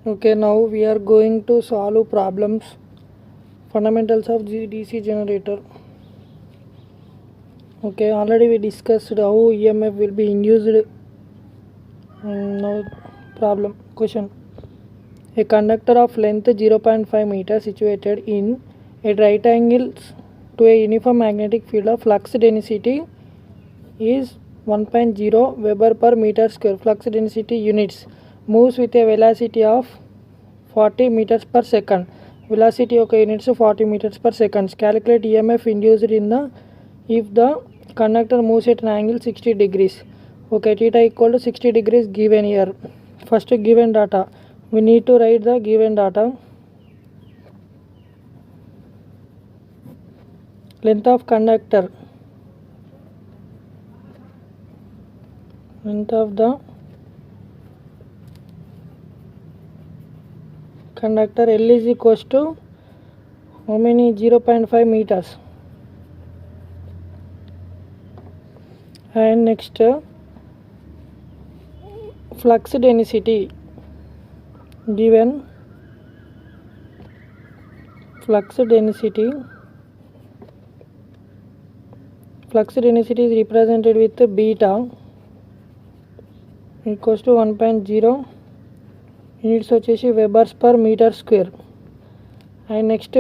Okay, now we are going to solve problems fundamentals of DC generator. Okay, already we discussed how EMF will be induced. Now problem question: a conductor of length 0.5 meter situated in a right angle to a uniform magnetic field of flux density is 1.0 Weber per meter square. Flux density units moves with a velocity of 40 meters per second. Velocity of units 40 meters per second. Calculate EMF induced in the if the conductor moves at an angle 60 degrees. Okay, theta equal to 60 degrees given here. First given data. We need to write the given data. Length of conductor. Length of the conductor L is equals to how many? 0.5 meters. And next flux density given. Flux density is represented with beta equals to 1.0 units వచ్చేసి Webers per meter square. And next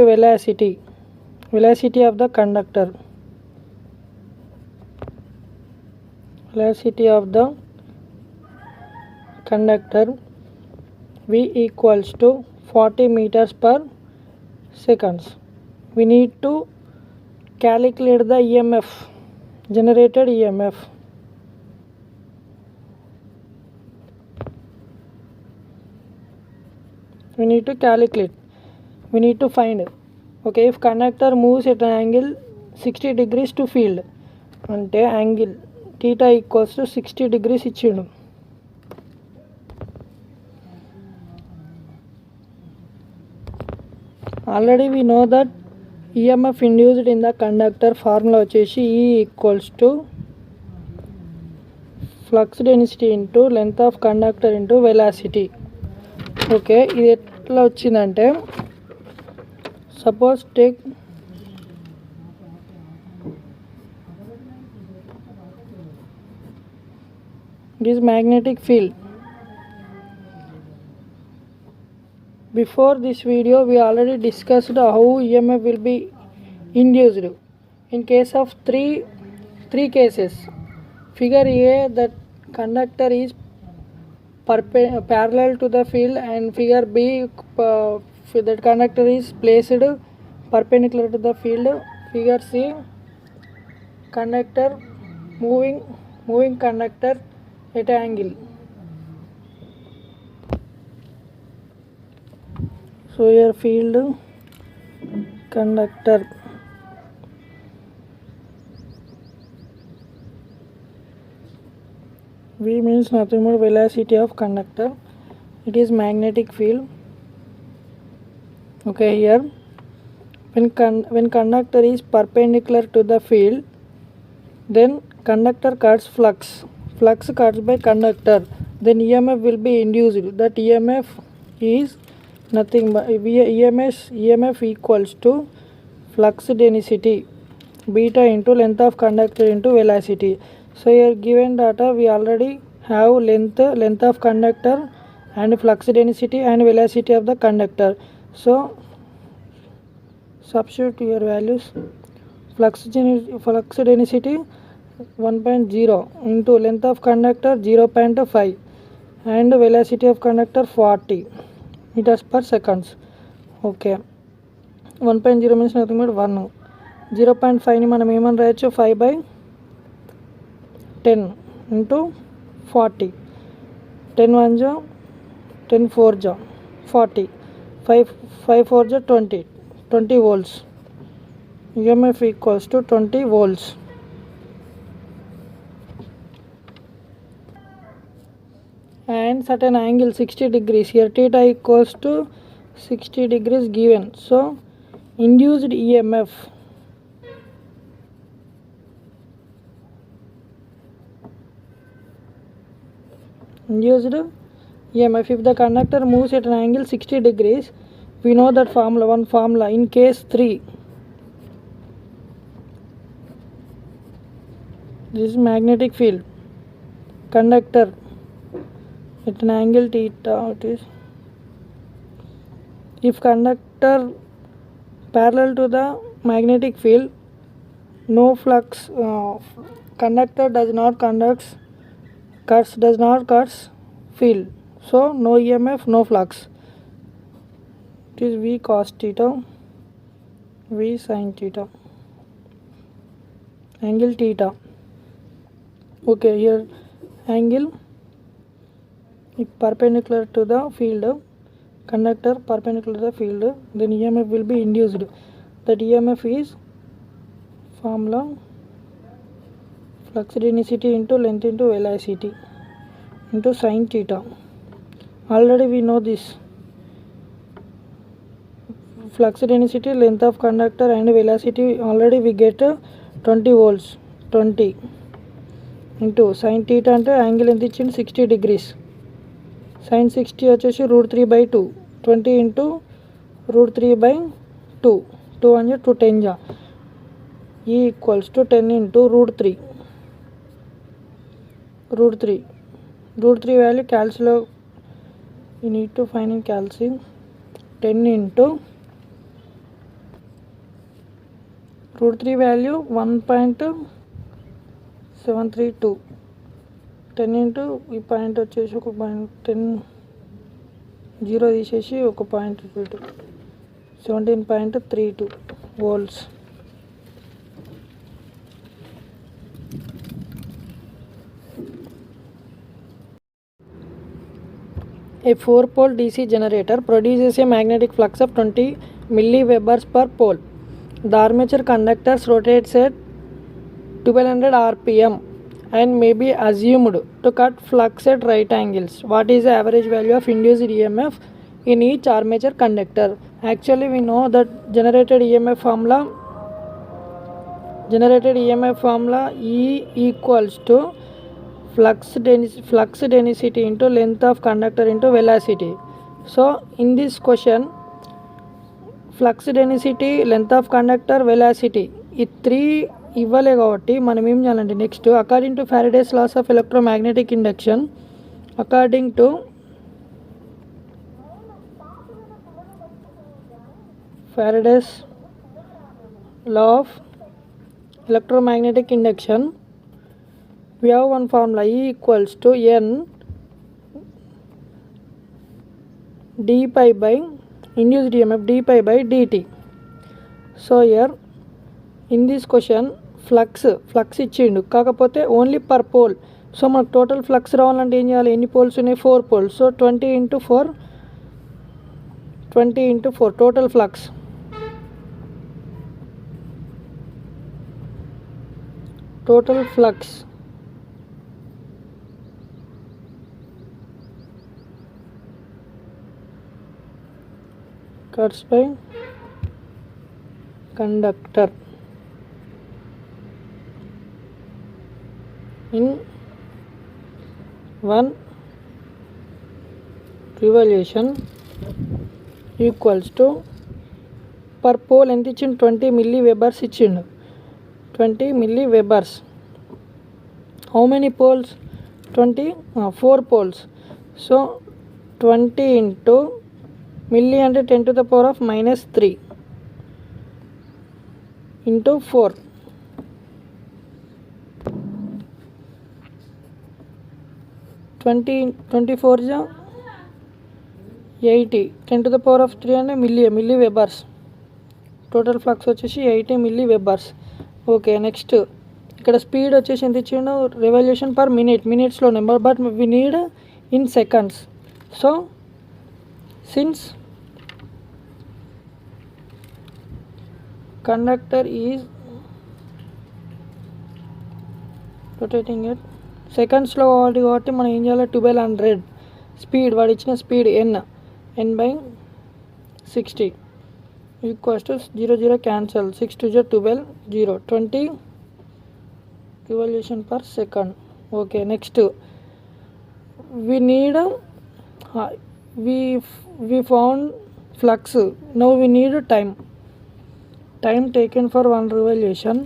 velocity of the conductor. Velocity of the conductor V equals to 40 meters per seconds. We need to calculate the EMF, generated EMF. We need to calculate. We need to find. Okay, if conductor moves at an angle 60 degrees to field, అంటే angle theta equals to 60 degrees ఇచ్చిండు. Already we know that EMF induced in the conductor formula వచ్చేసి E equals to flux density into length of conductor into velocity. Okay, ఇది ఎట్లా వచ్చిందంటే suppose take this magnetic field. Before this video we already discussed how EMF will be induced. In case of three cases, figure A, that conductor is parallel to the field, and figure B, that conductor is placed perpendicular to the field. Figure C, conductor moving conductor at an angle. So here field conductor V means nothing but velocity of conductor. It is magnetic field. Okay, here when conductor is perpendicular to the field, then conductor cuts flux cuts by conductor, then EMF will be induced. That EMF is nothing but EMF equals to flux density beta into length of conductor into velocity. So here given data we already have length of conductor and flux density and velocity of the conductor. So substitute your values. Flux density 1.0 into length of conductor 0.5 and velocity of conductor 40 meters per seconds. Okay, 1.0 means nothing but 1. 0.5 ని మనం ఏమని రాయొచ్చు, 5/10 into 40. 10 1 ja 10 4 ja 40. 5 4 ja 20 volts. EMF equals to 20 volts. And certain angle 60 degrees, here theta equals to 60 degrees given. So induced EMF EMF. If the conductor moves at an angle 60 degrees, we know that formula. In case 3, this is magnetic field. Conductor at an angle theta, it is. If conductor parallel to the magnetic field, no flux, conductor does not conduct, does not cut field, so no EMF, no flux. It is V cos theta, V sin theta, angle theta. Okay, here angle is perpendicular to the field, conductor perpendicular to the field, then EMF will be induced. That EMF is formula flux density into length into velocity into sin theta. Already we know this. Flux density, length of conductor and velocity already we get 20 volts. 20 into sin theta అంటే angle ఎంత ఇచ్చింది 60 degrees. sin 60 వచ్చేసి √3/2. 20 into √3/2. 2 అంటే 2 10 జా. E equals to 10 into √3. √3 value calcలో you need to find in calcium. 10 into √3 value 1.732. 10 into ఈ point వచ్చేసి ఒక point 10 zero తీసేసి ఒక point 17.32 volts. A 4-pole DC generator produces a magnetic flux of 20 milliwebers per pole. The armature conductors rotates at 1200 rpm and may be assumed to cut flux at right angles. What is the average value of induced EMF in each armature conductor? Actually we know that generated EMF formula E equals to flux density into length of conductor into velocity. So in this question, flux density, length of conductor, velocity, ఈ 3 ఇవ్వలే కాబట్టి మనం ఏం చేయాలంటే next according to Faraday's laws of electromagnetic induction, according to Faraday's law of electromagnetic induction, we have one formula E equals to N d pi by induced EMF d pi by dt. So here in this question flux ఇచ్చిండు కాకపోతే only per pole. So మనకు total flux రావాలంటే ఏం చేయాలి, ఎన్ని poles ఉన్నాయి 4 poles. So 20 into 4 total flux. Cuts by conductor in one revolution equals to per pole ఎంత ఇచ్చిండు 20 milliwebers ఇచ్చిండు. 20 milliwebers. How many poles? 4 poles. So 20 into milli అంటే 10 to the power of -3 into 4. 24 जा 80. 10 to the power of 3 అంటే milliwebers. Total flux వచ్చేసి 80 milliwebers. Okay next ఇక్కడ speed వచ్చేసి ఎంత ఇచ్చిండు, రెవల్యూషన్ పర్ మినిట్స్లో number, but we need in seconds. So since conductor is rotating at సెకండ్స్లో కాబట్టి మనం ఏం చేయాలి, 1200 స్పీడ్, వాడు ఇచ్చిన speed n by 60 equals to 0 cancel, 6 2 12 0 20 revolution per second. Okay next we need we found flux. Now we need time taken for one revolution.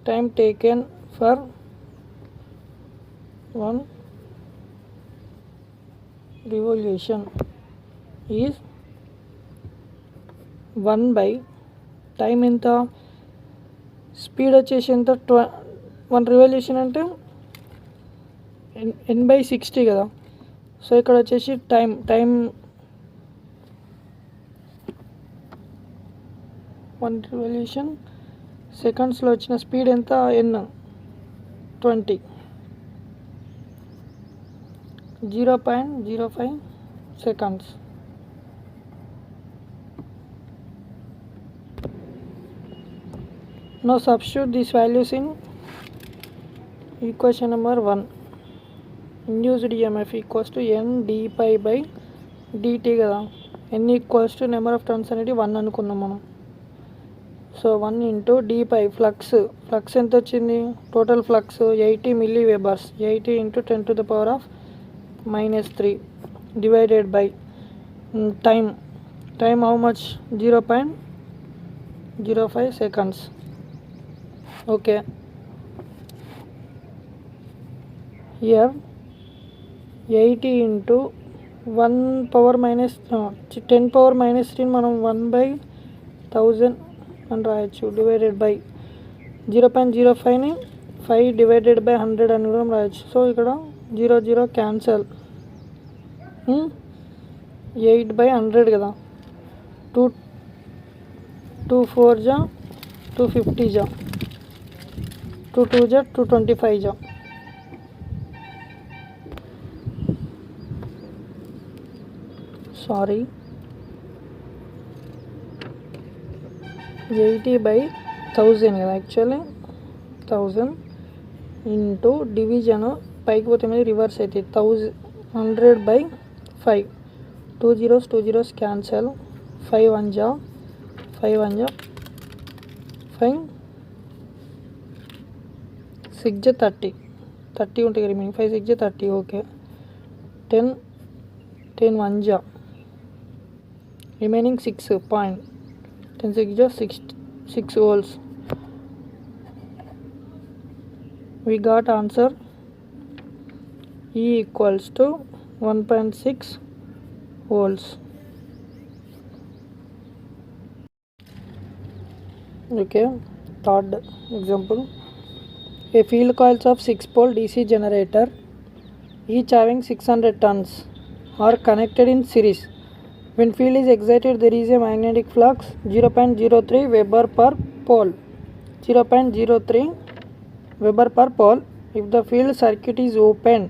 Time taken for one revolution is 1 by time ఎంత speed వచ్చేసి ఎంత 1 revolution అంటే n/60 కదా. So ఇక్కడ వచ్చేసి time 1 revolution సెకండ్స్లో వచ్చిన speed ఎంత n 20 0.05 seconds. Now substitute these values in equation number 1. Induced EMF equals to n d pi by dt కదా. n equals to number of turns అనేది 1 అనుకున్నాం మనం. So 1 into d pi flux ఎంత వచ్చింది, total flux 80 milli webers. 80 into 10⁻³ divided by time how much, 0.05 seconds. Okay, here 80 into 10⁻³ మనం 1/1000 అని రాయొచ్చు. Divided by 0.05 ని 5 డివైడెడ్ బై 100 అని కూడా రాయొచ్చు. సో ఇక్కడ 0 క్యాన్సల్. 8/100 కదా. 2 4 జా 250 జా 2 2 జా 225 జా. సారీ, 80/1000 కదా. యాక్చువల్లీ 1000 ఇంటూ డివిజన్ పైకి పోతే మీద రివర్స్ అవుతుంది. 100/5. 2 zeros క్యాన్సల్. 5 1 జా 5 6 జా 30 ఉంటుంది రిమైనింగ్. 5 6 జా 30. ఓకే, 10 1 జా రిమైనింగ్ 6 పాయింట్. 10 6 జా 6 holes. We got answer E equals to 1.6 volts. Okay, third example. A field coils of 6-pole DC generator, each having 600 turns, are connected in series. When field is excited, there is a magnetic flux 0.03 Weber per pole. 0.03 Weber per pole. If the field circuit is open,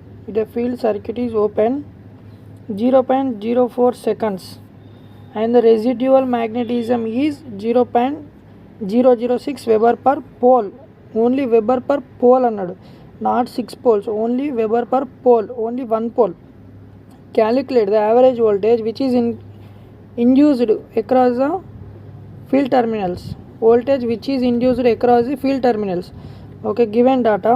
0.04 seconds, and the residual magnetism is 0.006 Weber per pole. Only Weber per pole అన్నాడు, not 6 poles. Only Weber per pole, only one pole. Calculate the average voltage which is induced across the field terminals. Voltage which is induced across the field terminals. Okay, given data.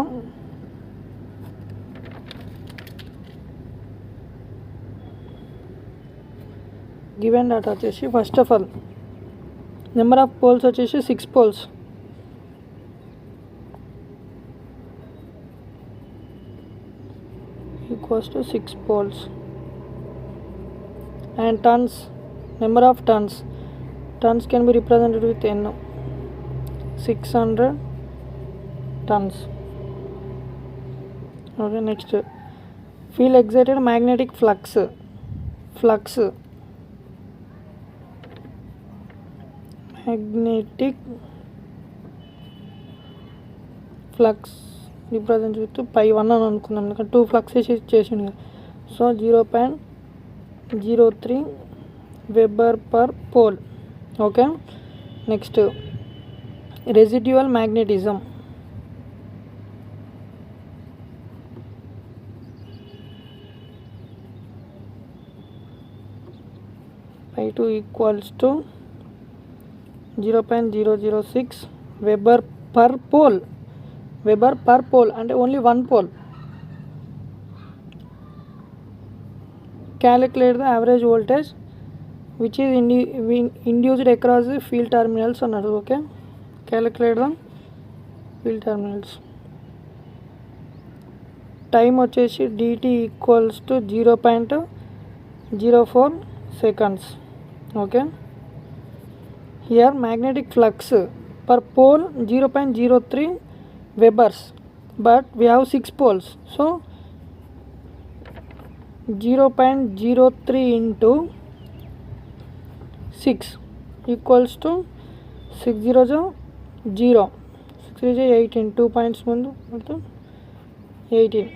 Given data వచ్చేసి first of all number of poles వచ్చేసి 6 poles. Equals to 6 poles. And turns, number of turns can be represented with n. 600 turns. Okay, next, field excited magnetic flux magnetic flux represented with pi1 అని అనుకున్నాం, ఎందుకంటే 2 fluxes చేసిండు కదా. So 0.03 Weber per pole. Okay, next, residual magnetism. Pi2 equals to 0.006 Weber per pole. Weber per pole అంటే only 1 pole. calculate the average voltage which is induced across the field terminals అన్నారు. Okay, calculate the field terminals. Time వచ్చేసి dt equals to 0.04 seconds. Okay, here magnetic flux per pole 0.03 webers, but we have 6 poles, so 0.03 into 6 equals to 6 0 0 6 0 18, 2 points mundu 18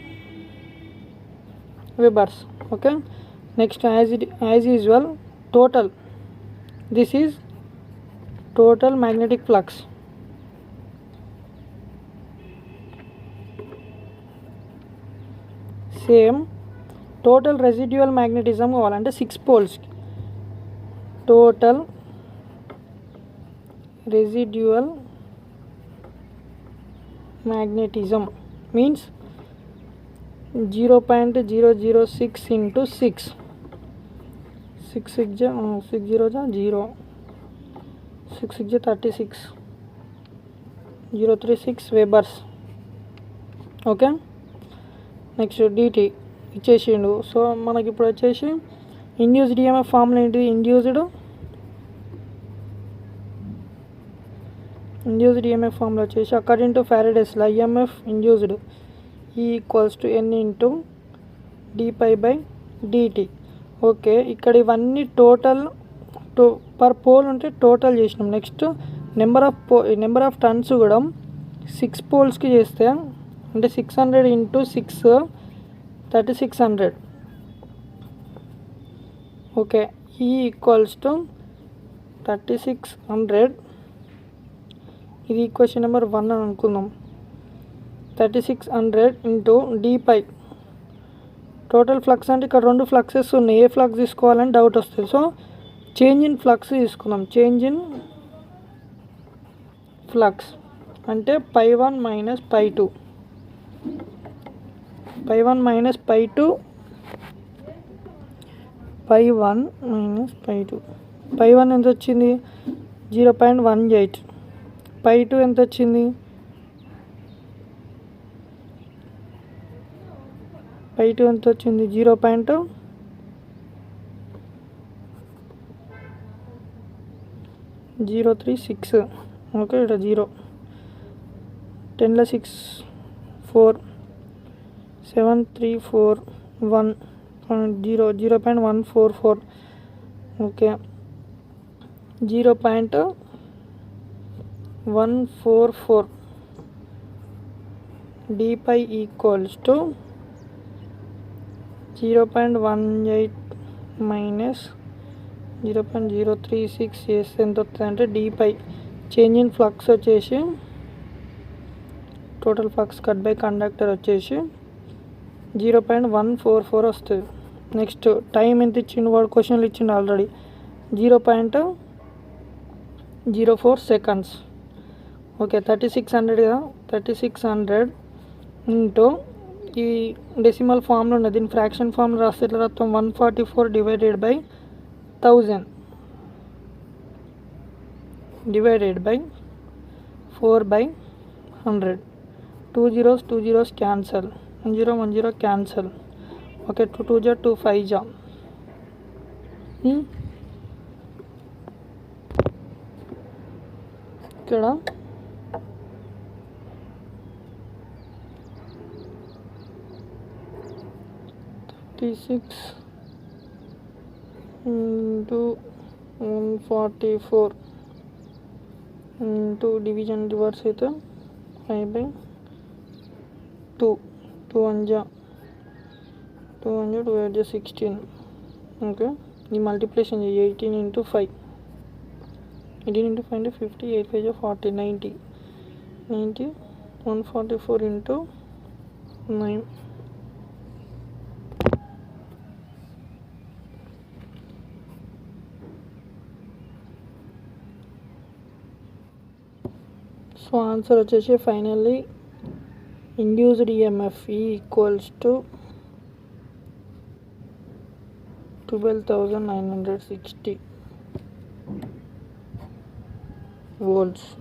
webers. Okay, next as usual total, this is total magnetic flux. Same total residual magnetism కావాలంటే 6 poles total residual magnetism means 0.006 into 6 6 0 0 6 6 36 036 webers. Okay, next dt ఇచ్చేసిండు. So మనకి ఇప్పుడు వచ్చేసి induced EMF formula ఏంటిది? Induced EMF formula వచ్చేసి according to Faraday's law EMF induced equals to n into dpi by dt. Okay, ఇక్కడ ఇవన్నీ total per pole ఉంటే total చేసినాం. నెక్స్ట్ నెంబర్ ఆఫ్ టర్న్స్ కూడా 6 పోల్స్కి చేస్తే అంటే 600 ఇంటూ 6 3600. ఓకే, ఈ ఈక్వల్స్ టు 3600. ఇది ఈక్వేషన్ నెంబర్ 1 అని అనుకుందాం. 3600 ఇంటూ dpi టోటల్ ఫ్లక్స్ అంటే ఇక్కడ 2 ఫ్లక్సెస్ ఉన్నాయి, ఏ ఫ్లక్స్ తీసుకోవాలని డౌట్ వస్తుంది. సో చేంజ్ ఇన్ ఫ్లక్స్ తీసుకుందాం. చేంజ్ ఇన్ ఫ్లక్స్ అంటే π1 మైనస్ π2, π1 మైనస్ π2, π1 మైనస్ π2. π1 ఎంత వచ్చింది? 0.18. π2 ఎంత వచ్చింది? π2 ఎంత వచ్చింది? 0.036. ఓకే, ఇక్కడ 0 10 ల 6 4 7 3 4 1 0.144. Okay, 0.144 dpi equals to 0.18 minus 0.036 చేస్తే ఎంత వస్తుంది అంటే dpi చేంజ్ ఇన్ ఫ్లక్స్ వచ్చేసి total flux cut by conductor వచ్చేసి 0.144 వస్తుంది. నెక్స్ట్ టైం ఎంత ఇచ్చిండు వాడు? క్వశ్చన్లు ఇచ్చిండు ఆల్రెడీ 0.04 seconds. ఓకే, 3600 కదా, 3600 ఇంటూ ఈ డెసిమల్ ఫామ్లో ఉన్నది, దీని ఫ్రాక్షన్ ఫామ్లో రాస్తే ఎట్లా రాస్తాం? 144 divided by 1000 divided by 4/100. 2 zeros cancel, 1 0 cancel. Okay, 2 2 2 5 జా. ఇక్కడ 36 into 144 into division reverse అయితే 5/2. 2 1 జా 2 1 2 8 16. ఓకే, ఈ మల్టిప్లికేషన్ 18 into 5. 18 into 5 అంటే 50, 8 5 40, 90. 144 into 9. సో ఆన్సర్ వచ్చేసి finally induced EMF equals to 12,960 volts.